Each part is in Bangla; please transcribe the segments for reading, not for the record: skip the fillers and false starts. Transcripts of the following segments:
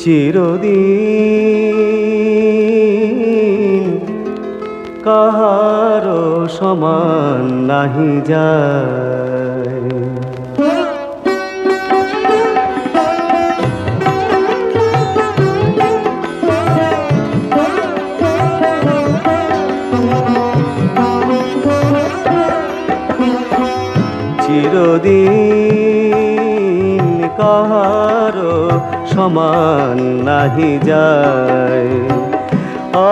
চিরদিন কাহারো সমান নাহি যায়। চিরদিন কাহারো সমান নাহি যায়।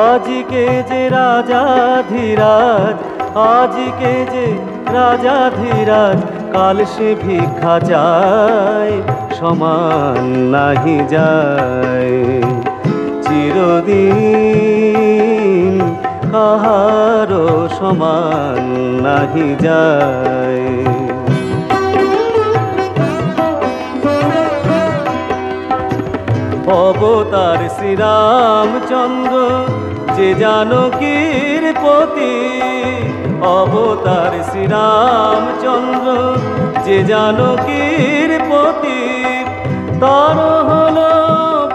আজকে যে রাজাধিরাজ, আজকে যে রাজাধিরাজ, কাল সে ভিক্ষা চায়, সমান নাহি যায়। চিরদিন কাহারো সমান নাহি যায়। অবতার শ্রীরামচন্দ্র যে জানকীর পতি, অবতার শ্রীরামচন্দ্র যে জানকীর পতি, তার হলো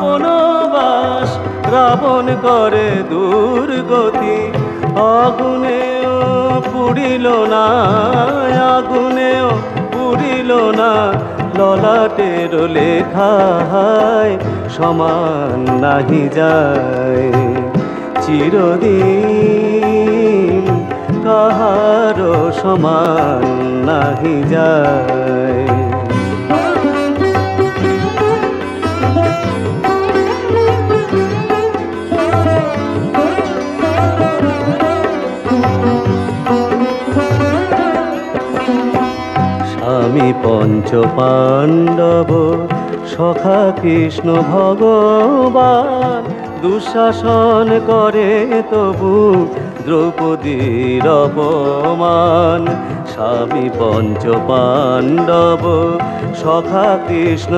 বনবাস, রাবণ করে দুর্গতি। আগুনেও পুড়িল না, আগুনেও পুড়িল না, ললাটের লেখা হায়, সমান নাহি যায়। চিরদিন কাহারো সমান নাহি যায়। স্বামী পঞ্চ পাণ্ডব সখা কৃষ্ণ ভগবান, দুঃশাসন করে তবু দ্রৌপদীর অপমান। স্বামী পঞ্চ পাণ্ডব সখা কৃষ্ণ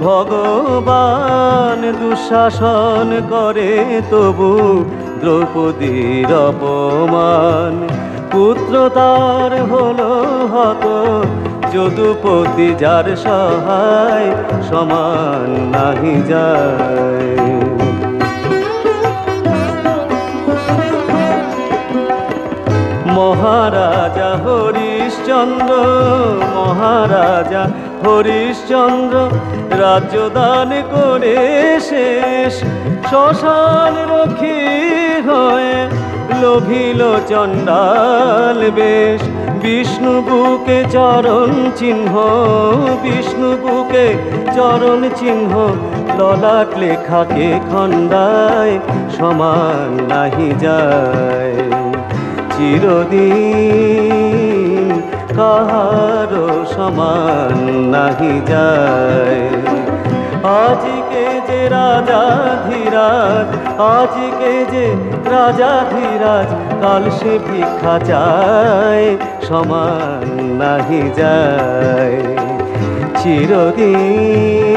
ভগবান, দুঃশাসন করে তবু দ্রৌপদীর অপমান। পুত্র তার হলো হত, যদুপতি যার সহায়, সমান নাহি যায়। মহারাজা হরিশ্চন্দ্র, মহারাজা হরিশ্চন্দ্র রাজ্যদান করে শেষ, শ্মশান রক্ষী হয়ে লোভিল চণ্ডাল বেশ। বিষ্ণু বুকে চরণ চিহ্ন, বিষ্ণু বুকে চরণ চিহ্ন, ললাট লেখাকে খণ্ডায়, সমান নাহি যায়। চিরদিন কাহারো সমান নাহি যায়। আজকে যে রাজাধিরাজ, আজকে যে রাজাধিরাজ, কাল সে ভিক্ষা চায়, সমান নাহি যায়। চিরদিন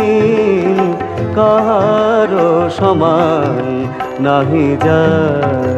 কাহারো সমান নাহি যায়।